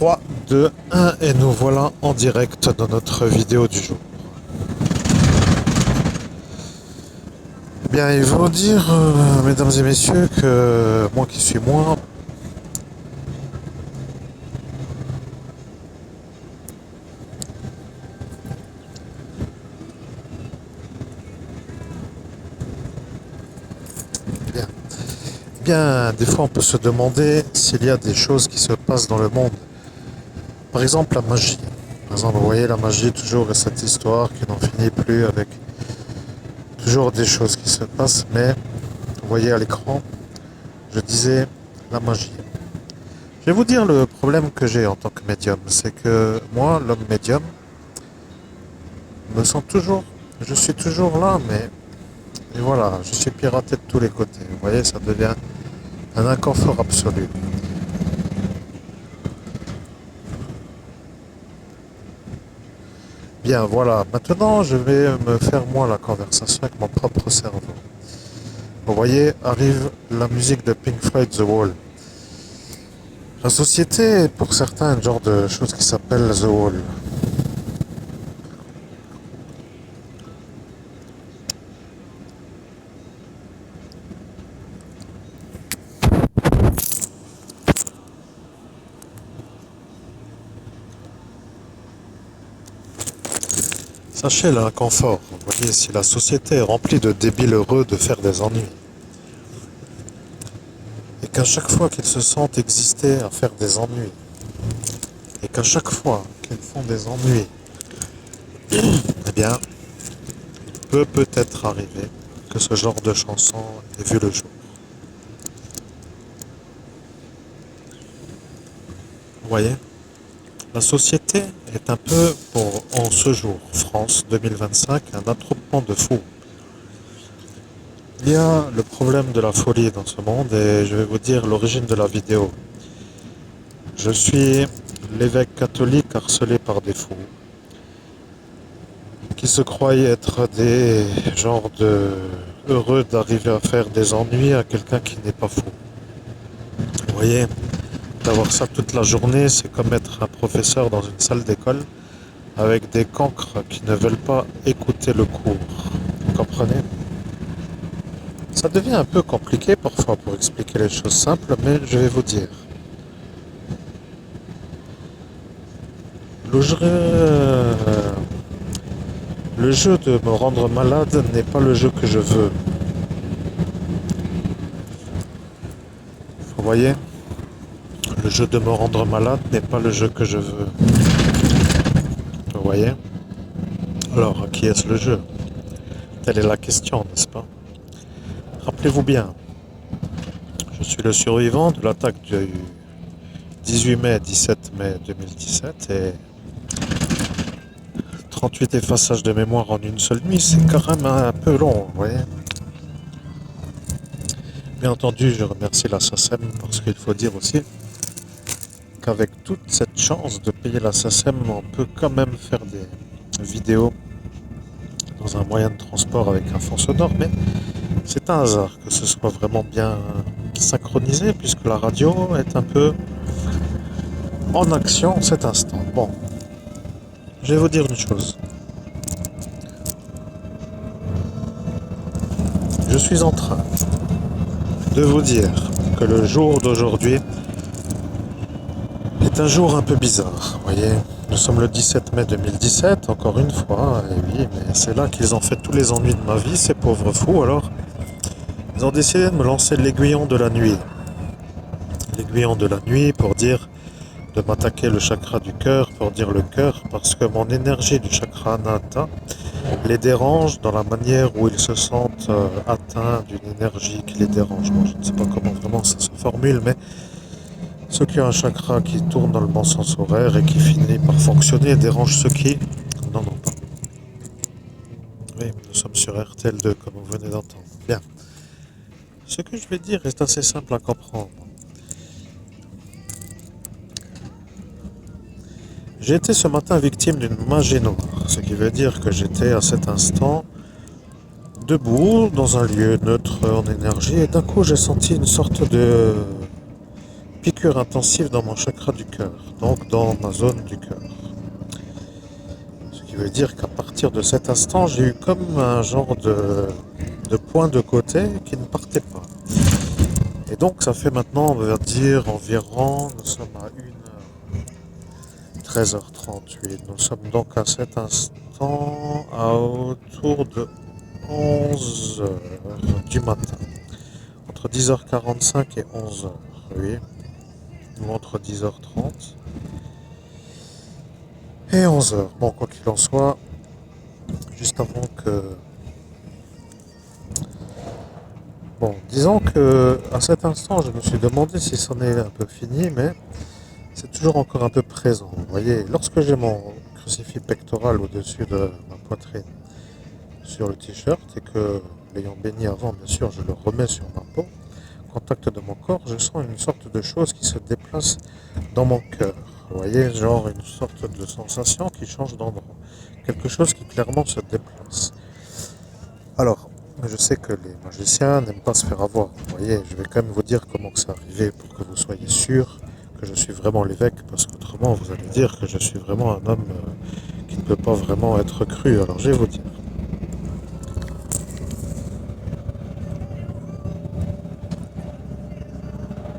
3, 2, 1 et nous voilà en direct dans notre vidéo du jour. Bien, il faut dire, mesdames et messieurs, que moi qui suis moi, bien, des fois on peut se demander s'il y a des choses qui se passent dans le monde. Par exemple, la magie. Par exemple, vous voyez, la magie, toujours cette histoire qui n'en finit plus avec toujours des choses qui se passent, mais vous voyez à l'écran, je disais la magie. Je vais vous dire le problème que j'ai en tant que médium, c'est que moi, l'homme médium, me sens toujours, je suis toujours là, mais et voilà, je suis piraté de tous les côtés. Vous voyez, ça devient un inconfort absolu. Bien, voilà, maintenant je vais me faire moi la conversation avec mon propre cerveau. Vous voyez, arrive la musique de Pink Floyd, The Wall. La société est pour certains un genre de chose qui s'appelle The Wall. Sachez l'inconfort. Vous voyez, si la société est remplie de débiles heureux de faire des ennuis, et qu'à chaque fois qu'ils se sentent exister à faire des ennuis, et qu'à chaque fois qu'ils font des ennuis, eh bien, il peut peut-être arriver que ce genre de chanson ait vu le jour. Vous voyez, la société est un peu, en ce jour, France 2025, un attroupement de fous. Il y a le problème de la folie dans ce monde et je vais vous dire l'origine de la vidéo. Je suis l'évêque catholique harcelé par des fous qui se croyaient être des genres de heureux d'arriver à faire des ennuis à quelqu'un qui n'est pas fou. Vous voyez, d'avoir ça toute la journée, c'est comme être un professeur dans une salle d'école avec des cancres qui ne veulent pas écouter le cours. Vous comprenez? Ça devient un peu compliqué parfois pour expliquer les choses simples, mais je vais vous dire. Le jeu de me rendre malade n'est pas le jeu que je veux. Vous voyez? Le jeu de me rendre malade n'est pas le jeu que je veux. Vous voyez? Alors, à qui est-ce le jeu? Telle est la question, n'est-ce pas? Rappelez-vous bien, je suis le survivant de l'attaque du 18 mai 17 mai 2017 et 38 effaçages de mémoire en une seule nuit, c'est quand même un peu long, vous voyez. Bien entendu, je remercie la SACEM parce qu'il faut dire aussi qu'avec toute cette chance de payer la SACEM, on peut quand même faire des vidéos dans un moyen de transport avec un fond sonore, mais c'est un hasard que ce soit vraiment bien synchronisé puisque la radio est un peu en action en cet instant. Bon, je vais vous dire une chose. Je suis en train de vous dire que le jour d'aujourd'hui est un jour un peu bizarre. Vous voyez, nous sommes le 17 mai 2017, encore une fois, et oui, mais c'est là qu'ils ont fait tous les ennuis de ma vie, ces pauvres fous. Alors, ils ont décidé de me lancer l'aiguillon de la nuit. L'aiguillon de la nuit pour dire de m'attaquer le chakra du cœur, pour dire le cœur, parce que mon énergie du chakra Anahata les dérange dans la manière où ils se sentent atteints d'une énergie qui les dérange. Moi, je ne sais pas comment vraiment ça se formule, mais ceux qui ont un chakra qui tourne dans le bon sens horaire et qui finit par fonctionner dérange ceux qui n'en ont pas. Oui, nous sommes sur RTL2, comme vous venez d'entendre. Bien. Ce que je vais dire est assez simple à comprendre. J'ai été ce matin victime d'une magie noire, ce qui veut dire que j'étais à cet instant debout dans un lieu neutre en énergie et d'un coup j'ai senti une sorte piqûre intensive dans mon chakra du cœur, donc dans ma zone du cœur. Ce qui veut dire qu'à partir de cet instant, j'ai eu comme un genre de point de côté qui ne partait pas. Et donc ça fait maintenant, on va dire environ, nous sommes à 13h38. Nous sommes donc à cet instant à autour de 11 heures du matin. Entre 10h45 et 11h, oui. Ou entre 10h30 et 11h. Bon, quoi qu'il en soit, juste avant que... Bon, disons que à cet instant, je me suis demandé si c'en est un peu fini, mais c'est toujours encore un peu présent. Vous voyez, lorsque j'ai mon crucifix pectoral au-dessus de ma poitrine sur le t-shirt et que, l'ayant béni avant, bien sûr, je le remets sur ma peau, au contact de mon corps, je sens une sorte de chose qui se déplace dans mon cœur. Vous voyez, genre une sorte de sensation qui change d'endroit. Quelque chose qui clairement se déplace. Alors, je sais que les magiciens n'aiment pas se faire avoir. Vous voyez, je vais quand même vous dire comment que c'est arrivé pour que vous soyez sûr que je suis vraiment l'évêque, parce qu'autrement vous allez dire que je suis vraiment un homme qui ne peut pas vraiment être cru. Alors je vais vous dire.